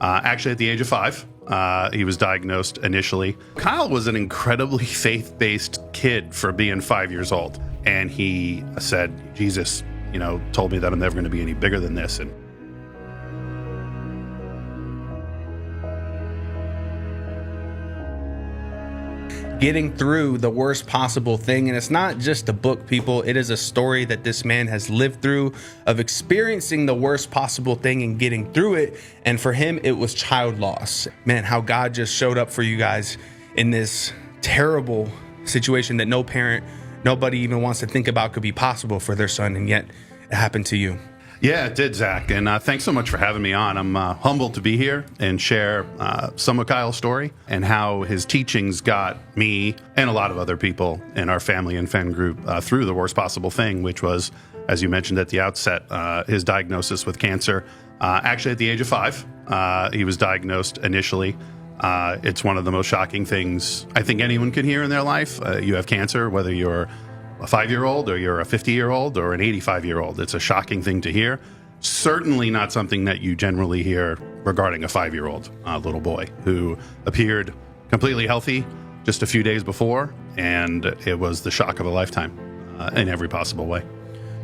actually at the age of 5. He was diagnosed initially. Kyle was an incredibly faith-based kid for being 5 years old. And he said, Jesus, told me that I'm never going to be any bigger than this. And getting through the worst possible thing. And it's not just a book, people. It is a story that this man has lived through of experiencing the worst possible thing and getting through it. And for him, it was child loss. Man, how God just showed up for you guys in this terrible situation that no parent, nobody even wants to think about could be possible for their son. And yet it happened to you. Yeah, it did, Zach. And thanks so much for having me on. I'm humbled to be here and share some of Kyle's story and how his teachings got me and a lot of other people in our family and friend group through the worst possible thing, which was, as you mentioned at the outset, his diagnosis with cancer. Actually, at the age of 5, he was diagnosed initially. It's one of the most shocking things I think anyone could hear in their life. You have cancer, whether you're a 5-year-old or you're a 50-year-old or an 85-year-old. It's a shocking thing to hear. Certainly not something that you generally hear regarding a 5-year-old little boy who appeared completely healthy just a few days before, and it was the shock of a lifetime in every possible way.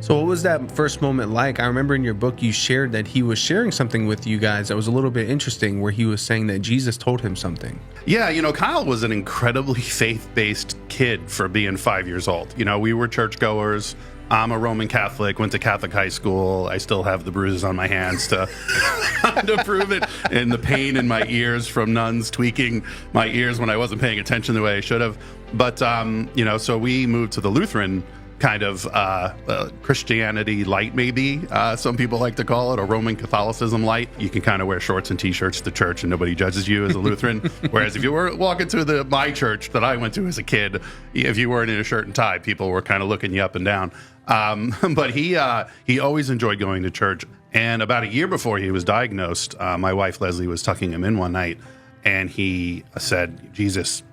So what was that first moment like? I remember in your book you shared that he was sharing something with you guys that was a little bit interesting, where he was saying that Jesus told him something. Yeah, Kyle was an incredibly faith-based kid for being 5 years old. We were churchgoers. I'm a Roman Catholic, went to Catholic high school. I still have the bruises on my hands to prove it, and the pain in my ears from nuns tweaking my ears when I wasn't paying attention the way I should have. But, so we moved to the Lutheran kind of Christianity light, maybe some people like to call it, or Roman Catholicism light. You can kind of wear shorts and t-shirts to church and nobody judges you as a Lutheran. Whereas if you were walking to my church that I went to as a kid, if you weren't in a shirt and tie, people were kind of looking you up and down. But he always enjoyed going to church. And about a year before he was diagnosed, my wife Leslie was tucking him in one night, and he said, Jesus,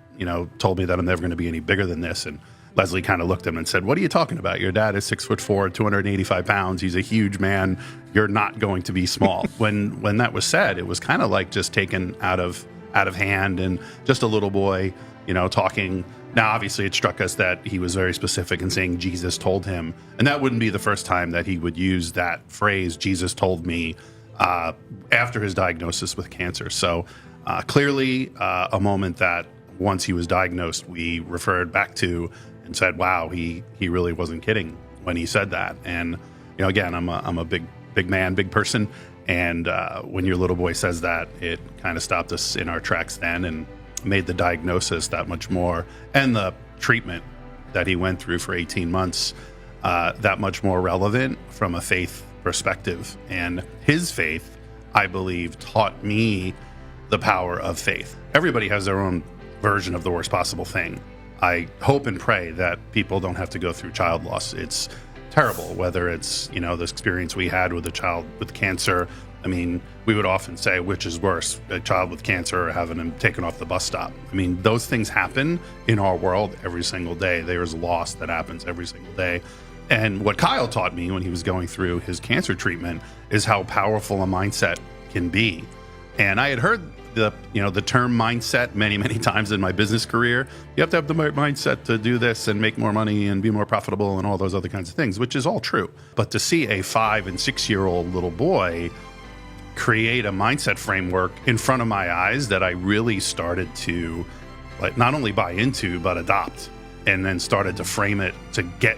told me that I'm never going to be any bigger than this. And Leslie kind of looked at him and said, what are you talking about? Your dad is 6'4", 285 pounds. He's a huge man. You're not going to be small. When that was said, it was kind of like just taken out of hand, and just a little boy, talking. Now, obviously, it struck us that he was very specific in saying Jesus told him. And that wouldn't be the first time that he would use that phrase, Jesus told me, after his diagnosis with cancer. So clearly a moment that once he was diagnosed, we referred back to and said, wow, he really wasn't kidding when he said that. And, again, I'm a big man, big person. And when your little boy says that, it kind of stopped us in our tracks then and made the diagnosis that much more, and the treatment that he went through for 18 months that much more relevant from a faith perspective. And his faith, I believe, taught me the power of faith. Everybody has their own version of the worst possible thing. I hope and pray that people don't have to go through child loss. It's terrible, whether it's, this experience we had with a child with cancer. I mean, we would often say, which is worse, a child with cancer or having him taken off the bus stop. I mean, those things happen in our world every single day. There's loss that happens every single day. And what Kyle taught me when he was going through his cancer treatment is how powerful a mindset can be. And I had heard the term mindset many times in my business career. You have to have the right mindset to do this and make more money and be more profitable and all those other kinds of things, which is all true. But to see a 5 and 6-year-old little boy create a mindset framework in front of my eyes that I really started to not only buy into, but adopt, and then started to frame it to get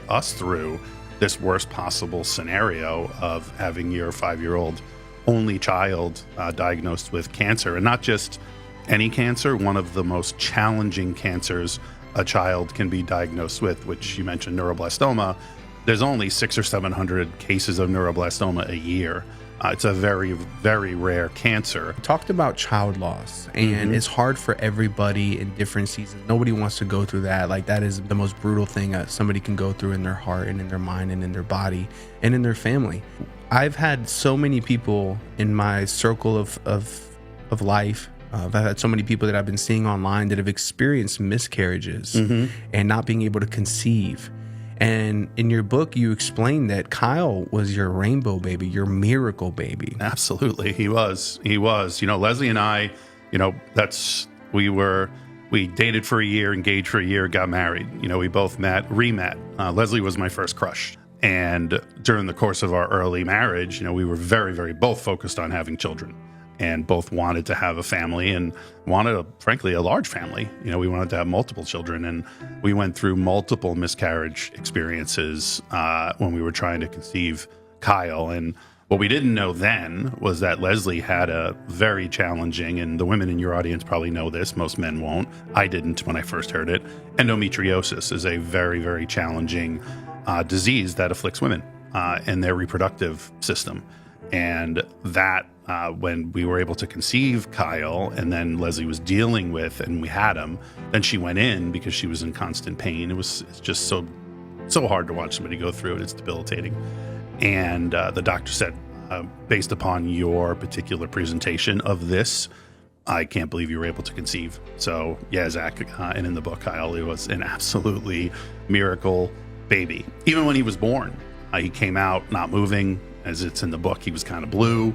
us through this worst possible scenario of having your 5-year-old only child diagnosed with cancer, and not just any cancer, one of the most challenging cancers a child can be diagnosed with, which you mentioned, neuroblastoma. There's only 600 or 700 cases of neuroblastoma a year. It's a very, very rare cancer. We talked about child loss, and it's hard for everybody in different seasons. Nobody wants to go through that. Like, that is the most brutal thing somebody can go through in their heart and in their mind and in their body and in their family. I've had so many people in my circle of life. I've had so many people that I've been seeing online that have experienced miscarriages and not being able to conceive. And in your book, you explained that Kyle was your rainbow baby, your miracle baby. Absolutely. He was. Leslie and I, we dated for a year, engaged for a year, got married. We both re-met. Leslie was my first crush. And during the course of our early marriage, we were very, very both focused on having children and both wanted to have a family and wanted, frankly, a large family. We wanted to have multiple children, and we went through multiple miscarriage experiences when we were trying to conceive Kyle. And what we didn't know then was that Leslie had a very challenging, and the women in your audience probably know this, most men won't. I didn't when I first heard it. Endometriosis is a very, very challenging disease that afflicts women in their reproductive system. And that when we were able to conceive Kyle, and then Leslie was dealing with, and we had him, then she went in because she was in constant pain. It's just so hard to watch somebody go through it. It's debilitating. And the doctor said, based upon your particular presentation of this, I can't believe you were able to conceive. So yeah, Zach, and in the book, Kyle, it was an absolutely miracle baby. Even when he was born, he came out not moving. As it's in the book, he was kind of blue.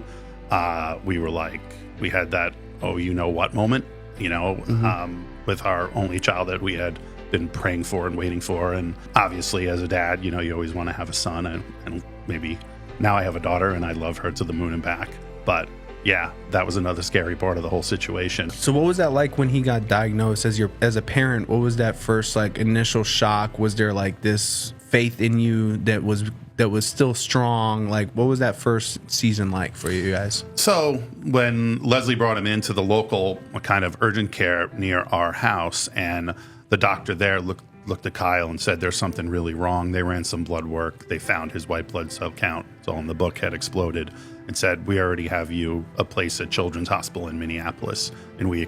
We had that, oh, you know what moment, with our only child that we had been praying for and waiting for. And obviously as a dad, you always want to have a son, and maybe now I have a daughter and I love her to the moon and back. But yeah, that was another scary part of the whole situation. So what was that like when he got diagnosed as a parent? What was that first initial shock? Was there this faith in you that was still strong? What was that first season like for you guys? So when Leslie brought him into the local kind of urgent care near our house, and the doctor there looked at Kyle and said, there's something really wrong. They ran some blood work. They found his white blood cell count, it's all in the book, had exploded, and said, we already have you a place at Children's Hospital in Minneapolis, and we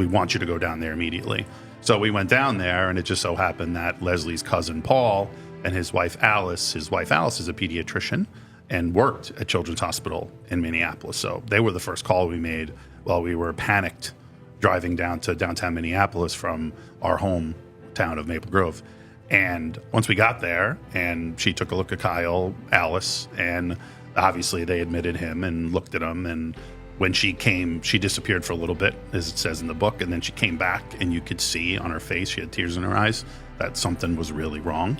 want you to go down there immediately. So we went down there, and it just so happened that Leslie's cousin Paul and his wife Alice is a pediatrician and worked at Children's Hospital in Minneapolis. So they were the first call we made while we were panicked driving down to downtown Minneapolis from our hometown of Maple Grove. And once we got there, and she took a look at Kyle, Alice, and obviously they admitted him and looked at him. And when she came, she disappeared for a little bit, as it says in the book, and then she came back, and you could see on her face, she had tears in her eyes, that something was really wrong.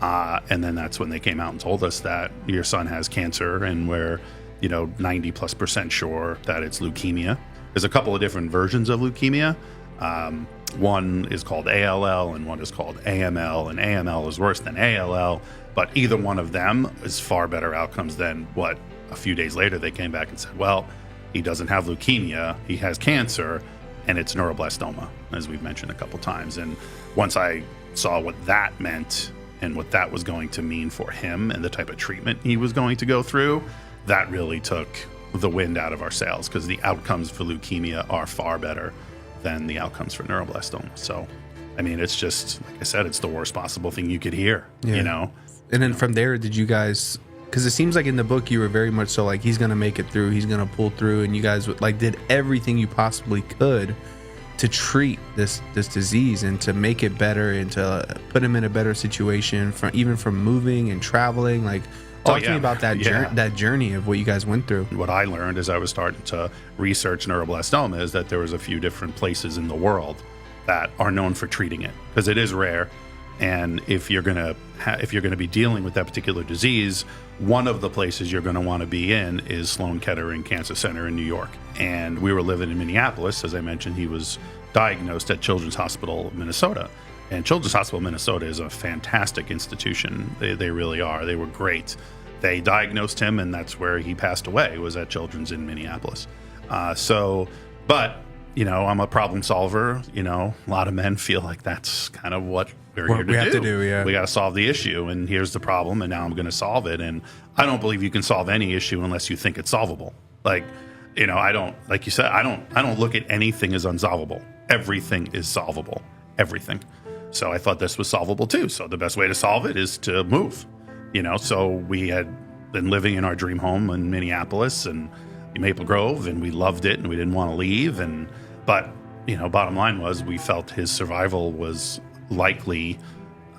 And then that's when they came out and told us that your son has cancer, and we're 90+% sure that it's leukemia. There's a couple of different versions of leukemia. One is called ALL and one is called AML, and AML is worse than ALL, but either one of them is far better outcomes than what a few days later they came back and said, well, he doesn't have leukemia, he has cancer, and it's neuroblastoma, as we've mentioned a couple times. And once I saw what that meant and what that was going to mean for him and the type of treatment he was going to go through, that really took the wind out of our sails, because the outcomes for leukemia are far better than the outcomes for neuroblastoma. So, I mean, it's just, like I said, it's the worst possible thing you could hear, And then from there, did you guys, because it seems like in the book you were very much so he's going to make it through, he's going to pull through, and you guys did everything you possibly could to treat this disease and to make it better and to put him in a better situation from moving and traveling. Talk to me about that journey of what you guys went through. What I learned as I was starting to research neuroblastoma is that there was a few different places in the world that are known for treating it, because it is rare. And if you're gonna be dealing with that particular disease, one of the places you're gonna want to be in is Sloan Kettering Cancer Center in New York. And we were living in Minneapolis, as I mentioned. He was diagnosed at Children's Hospital Minnesota, and Children's Hospital Minnesota is a fantastic institution. They really are. They were great. They diagnosed him, and that's where he passed away, was at Children's in Minneapolis. But I'm a problem solver. A lot of men feel like that's kind of what we're here to do. We have to do, yeah. We got to solve the issue, and here's the problem, and now I'm going to solve it. And I don't believe you can solve any issue unless you think it's solvable. I don't, like you said, I don't look at anything as unsolvable. Everything is solvable. Everything. So I thought this was solvable too. So the best way to solve it is to move. So we had been living in our dream home in Minneapolis and Maple Grove, and we loved it, and we didn't want to leave. But bottom line was, we felt his survival was likely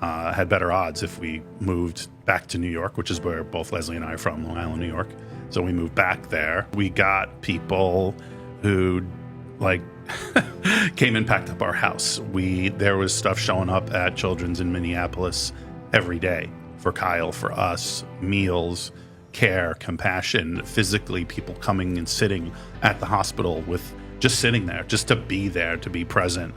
had better odds if we moved back to New York, which is where both Leslie and I are from, Long Island, New York. So we moved back there. We got people who like came and packed up our house. There was stuff showing up at Children's in Minneapolis every day for Kyle, for us, meals, care, compassion, physically people coming and sitting at the hospital with just sitting there, just to be there, to be present.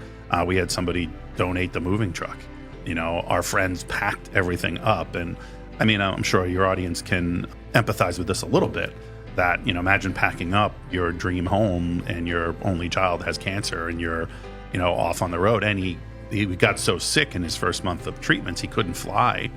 We had somebody donate the moving truck. You know, our friends packed everything up. And I mean, I'm sure your audience can empathize with this a little bit, that, you know, imagine packing up your dream home and your only child has cancer and you're, you know, off on the road. And he got so sick in his first month of treatments, he couldn't fly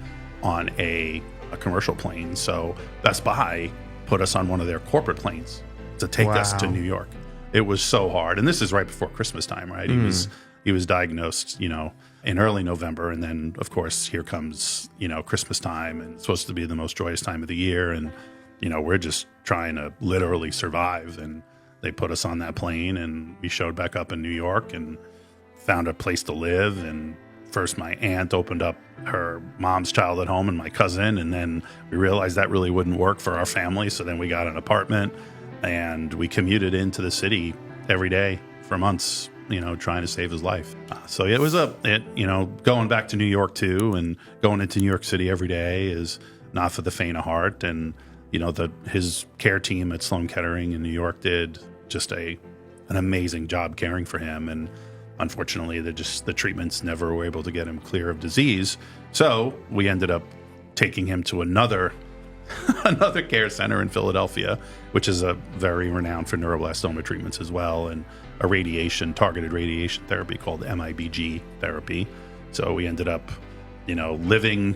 on a commercial plane. So Best Buy put us on one of their corporate planes to take us to New York. It was so hard. And this is right before Christmas time, right? He was diagnosed, you know, in early November. And then, of course, here comes, you know, Christmas time, and it's supposed to be the most joyous time of the year. And, you know, we're just trying to literally survive. And they put us on that plane, and we showed back up in New York and found a place to live. And first my aunt opened up her mom's childhood home and my cousin. And then we realized that really wouldn't work for our family. So then we got an apartment and we commuted into the city every day for months, you know, trying to save his life. So it was you know, going back to New York too, and going into New York City every day is not for the faint of heart. And, you know, his care team at Sloan Kettering in New York did just an amazing job caring for him. And unfortunately, the treatments never were able to get him clear of disease. So we ended up taking him to another care center in Philadelphia, which is a very renowned for neuroblastoma treatments as well, and a targeted radiation therapy called MIBG therapy. So we ended up, you know, living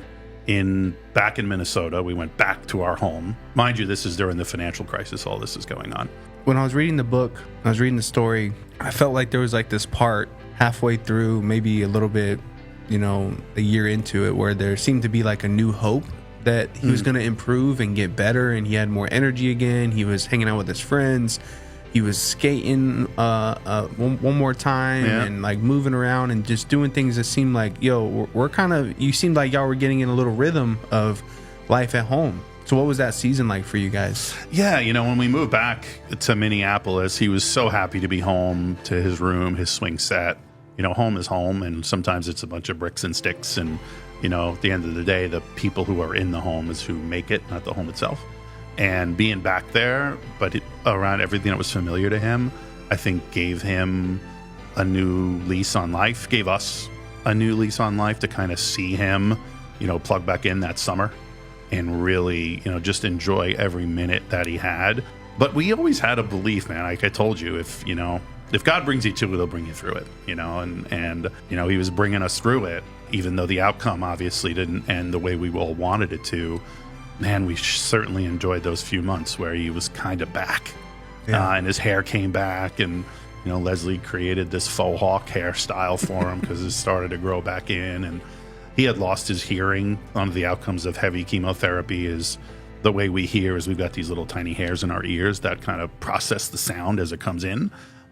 back in Minnesota. We went back to our home. Mind you, this is during the financial crisis. All this is going on. When I was reading the book, I was reading the story, I felt like there was like this part halfway through, maybe a little bit, you know, a year into it, where there seemed to be like a new hope that he was going to improve and get better, and he had more energy again. He was hanging out with his friends. He was skating one more time, and like moving around and just doing things that seemed like, you seemed like y'all were getting in a little rhythm of life at home. So what was that season like for you guys? Yeah, you know, when we moved back to Minneapolis, he was so happy to be home, to his room, his swing set. You know, home is home, and sometimes it's a bunch of bricks and sticks. And, you know, at the end of the day, the people who are in the home is who make it, not the home itself. And being back there, but around everything that was familiar to him, I think gave him a new lease on life, gave us a new lease on life to kind of see him, you know, plug back in that summer and really, you know, just enjoy every minute that he had. But we always had a belief, man, like I told you, if God brings you to it, he'll bring you through it, you know, and you know, he was bringing us through it, even though the outcome obviously didn't end the way we all wanted it to. Man, we certainly enjoyed those few months where he was kind of back, and his hair came back, and, you know, Leslie created this faux hawk hairstyle for him because it started to grow back in, and he had lost his hearing. One of the outcomes of heavy chemotherapy is the way we hear is we've got these little tiny hairs in our ears that kind of process the sound as it comes in,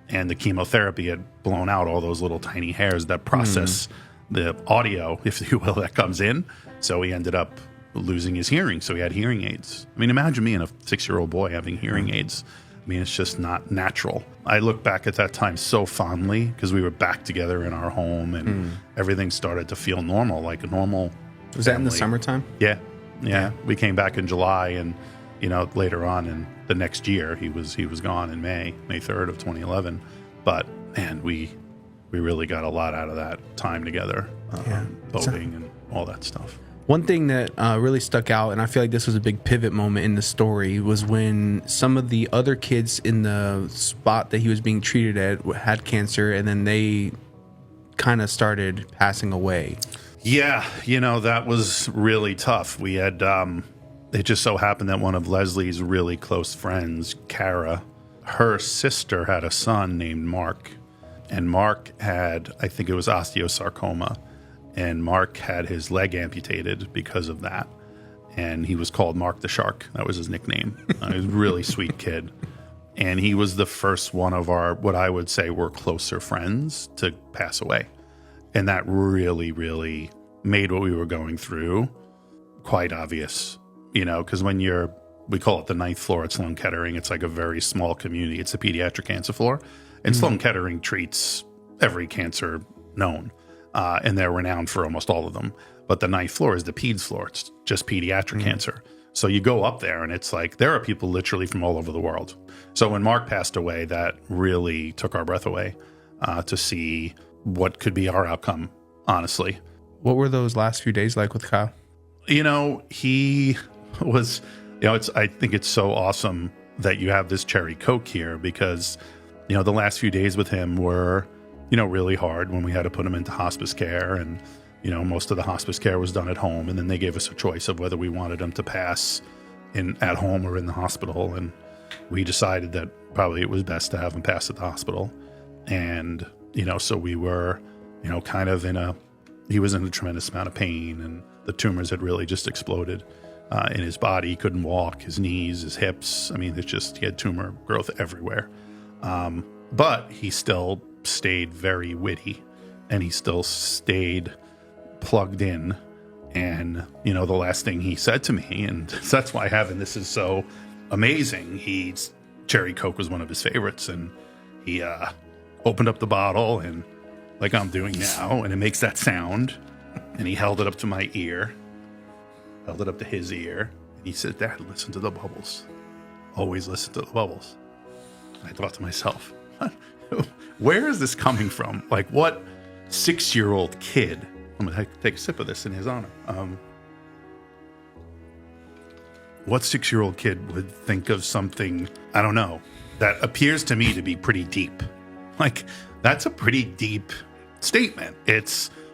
and the chemotherapy had blown out all those little tiny hairs that process the audio, if you will, that comes in. So he ended up losing his hearing, so he had hearing aids. I mean, imagine me and a 6-year-old boy having hearing aids. I mean, it's just not natural. I look back at that time so fondly because we were back together in our home, and everything started to feel normal, like a normal Was family. that in the summertime? Yeah. We came back in July, and, you know, later on in the next year, he was gone in May 3rd of 2011. But man, we really got a lot out of that time together, boating and all that stuff. One thing that really stuck out, and I feel like this was a big pivot moment in the story, was when some of the other kids in the spot that he was being treated at had cancer, and then they kind of started passing away. Yeah, you know, that was really tough. We had, it just so happened that one of Leslie's really close friends, Kara, her sister had a son named Mark, and Mark had, I think it was osteosarcoma. And Mark had his leg amputated because of that. And he was called Mark the Shark. That was his nickname. He was a really sweet kid. And he was the first one of our, what I would say were closer friends to pass away. And that really, really made what we were going through quite obvious, because we call it the ninth floor at Sloan Kettering. It's like a very small community. It's a pediatric cancer floor. And Sloan Kettering treats every cancer known. And they're renowned for almost all of them. But the ninth floor is the peds floor. It's just pediatric cancer. So you go up there and it's like there are people literally from all over the world. So when Mark passed away, that really took our breath away to see what could be our outcome, honestly. What were those last few days like with Kyle? He was, I think it's so awesome that you have this cherry Coke here because, the last few days with him were, really hard when we had to put him into hospice care. And, most of the hospice care was done at home. And then they gave us a choice of whether we wanted him to pass at home or in the hospital. And we decided that probably it was best to have him pass at the hospital. And, so we were, kind of he was in a tremendous amount of pain, and the tumors had really just exploded in his body. He couldn't walk, his knees, his hips. I mean, he had tumor growth everywhere. But he still stayed very witty, and he still stayed plugged in. And, the last thing he said to me, and that's why having this is so amazing. Cherry Coke was one of his favorites, and he opened up the bottle, and like I'm doing now, and it makes that sound, and he held it up to my ear, held it up to his ear, and he said, "Dad, listen to the bubbles. Always listen to the bubbles." And I thought to myself, where is this coming from? Like, what 6-year-old kid? I'm going to take a sip of this in his honor. What 6-year-old kid would think of something, I don't know, that appears to me to be pretty deep? Like, that's a pretty deep statement.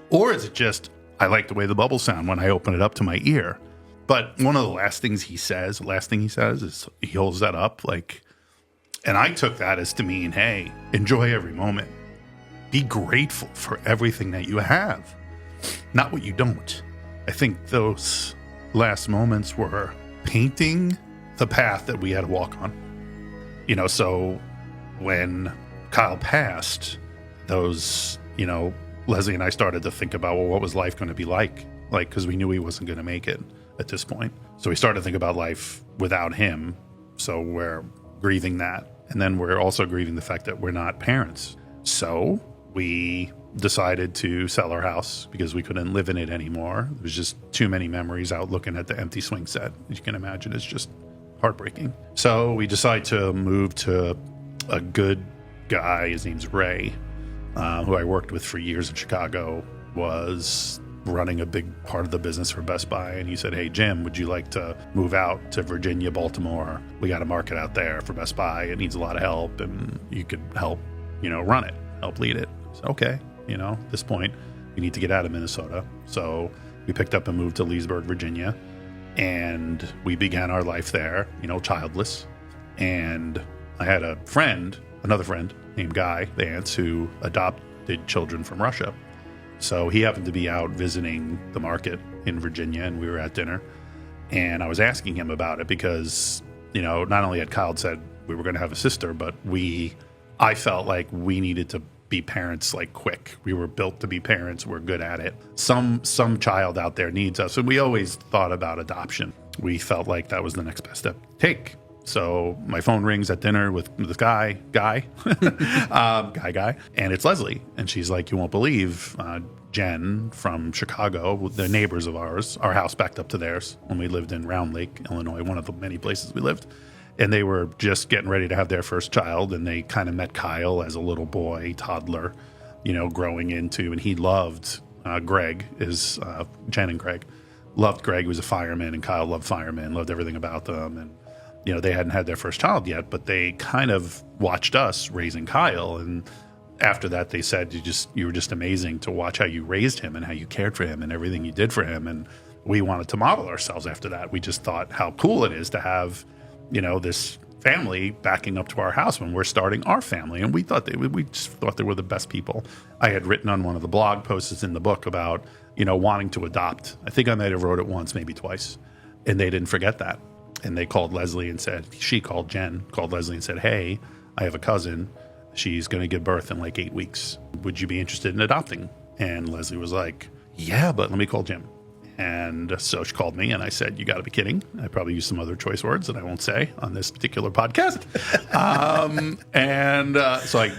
Or is it just, I like the way the bubbles sound when I open it up to my ear? But one of the last thing he says is he holds that up and I took that as to mean, hey, enjoy every moment. Be grateful for everything that you have, not what you don't. I think those last moments were painting the path that we had to walk on. So when Kyle passed, those, Leslie and I started to think about, well, what was life going to be like? Because we knew he wasn't going to make it at this point. So we started to think about life without him. So we're grieving that. And then we're also grieving the fact that we're not parents. So we decided to sell our house because we couldn't live in it anymore. There was just too many memories out looking at the empty swing set. As you can imagine, it's just heartbreaking. So we decided to move to a good guy. His name's Ray, who I worked with for years in Chicago, was running a big part of the business for Best Buy. And he said, "Hey, Jim, would you like to move out to Virginia, Baltimore? We got a market out there for Best Buy. It needs a lot of help, and you could help, run it, help lead it." I said, okay, at this point, we need to get out of Minnesota. So we picked up and moved to Leesburg, Virginia, and we began our life there, childless. And I had another friend named Guy Vance, who adopted children from Russia. So he happened to be out visiting the market in Virginia, and we were at dinner. And I was asking him about it because, not only had Kyle said we were going to have a sister, but I felt like we needed to be parents quick. We were built to be parents. We're good at it. Some child out there needs us. And we always thought about adoption. We felt like that was the next best step to take. So my phone rings at dinner with this guy, and it's Leslie. And she's like, "You won't believe, Jen from Chicago, the neighbors of ours, our house backed up to theirs when we lived in Round Lake, Illinois, one of the many places we lived. And they were just getting ready to have their first child. And they kind of met Kyle as a little boy, toddler, growing into, and he loved Greg, Jen and Greg loved Greg, who was a fireman, and Kyle loved firemen, loved everything about them. And they hadn't had their first child yet, but they kind of watched us raising Kyle. And after that, they said, you were just amazing to watch how you raised him and how you cared for him and everything you did for him. And we wanted to model ourselves after that. We just thought how cool it is to have, this family backing up to our house when we're starting our family. And we just thought they were the best people. I had written on one of the blog posts in the book about, wanting to adopt. I think I might have wrote it once, maybe twice. And they didn't forget that. And they called Leslie and said, Jen called Leslie and said, "Hey, I have a cousin. She's going to give birth in 8 weeks. Would you be interested in adopting?" And Leslie was like, yeah, but let me call Jim. And so she called me and I said, you got to be kidding. I probably used some other choice words that I won't say on this particular podcast. So I,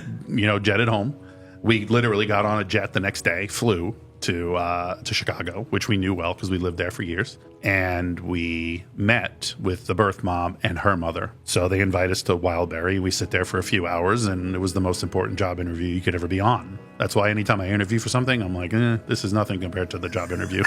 jetted home. We literally got on a jet the next day, flew to Chicago, which we knew well because we lived there for years. And we met with the birth mom and her mother. So they invite us to Wildberry. We sit there for a few hours, and it was the most important job interview you could ever be on. That's why anytime I interview for something, I'm like, this is nothing compared to the job interview.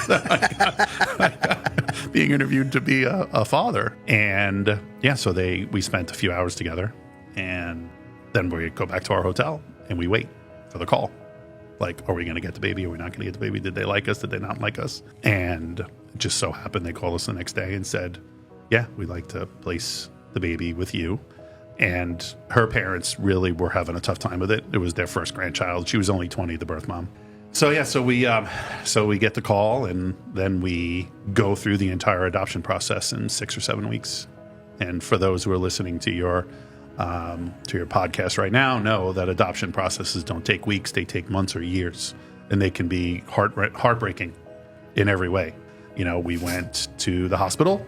Being interviewed to be a father. And yeah, so we spent a few hours together, and then we go back to our hotel and we wait for the call. Like, are we going to get the baby? Are we not going to get the baby? Did they like us? Did they not like us? And it just so happened they called us the next day and said, yeah, we'd like to place the baby with you. And her parents really were having a tough time with it. It was their first grandchild. She was only 20, the birth mom. So yeah, so we get the call, and then we go through the entire adoption process in 6 or 7 weeks. And for those who are listening to your podcast right now, know that adoption processes don't take weeks; they take months or years, and they can be heartbreaking in every way. We went to the hospital,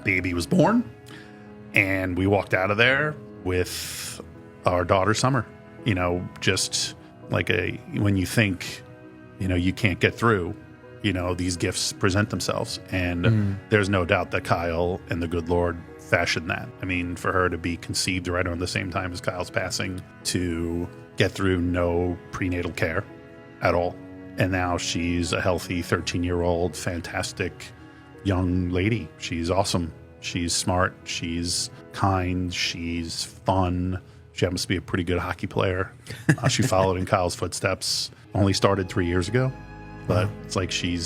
baby was born, and we walked out of there with our daughter Summer. Just like when you think, you can't get through, these gifts present themselves, and there's no doubt that Kyle and the good Lord fashioned that. I mean, for her to be conceived right around the same time as Kyle's passing, to get through no prenatal care at all. And now she's a healthy 13-year-old, fantastic young lady. She's awesome. She's smart. She's kind. She's fun. She happens to be a pretty good hockey player. She followed in Kyle's footsteps. Only started 3 years ago, but it's like she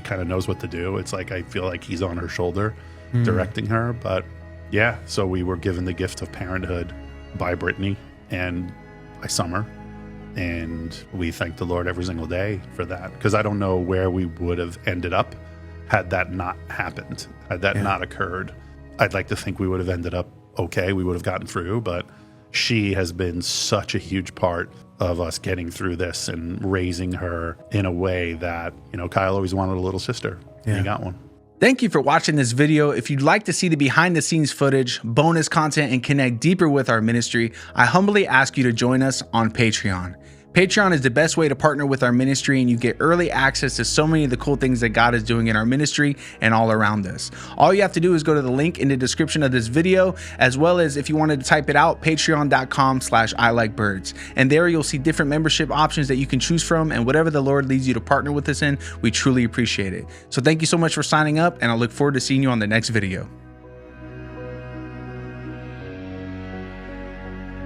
kind of knows what to do. It's like I feel like he's on her shoulder directing her. But yeah, so we were given the gift of parenthood by Brittany and by Summer, and we thank the Lord every single day for that, because I don't know where we would have ended up had that not happened, had that not occurred. I'd like to think we would have ended up okay, we would have gotten through, but she has been such a huge part of us getting through this and raising her in a way that, Kyle always wanted a little sister, and he got one. Thank you for watching this video. If you'd like to see the behind the scenes footage, bonus content, and connect deeper with our ministry, I humbly ask you to join us on Patreon. Patreon is the best way to partner with our ministry, and you get early access to so many of the cool things that God is doing in our ministry and all around us. All you have to do is go to the link in the description of this video, as well as if you wanted to type it out, patreon.com/ILikeBirds. And there you'll see different membership options that you can choose from, and whatever the Lord leads you to partner with us in, we truly appreciate it. So thank you so much for signing up, and I look forward to seeing you on the next video.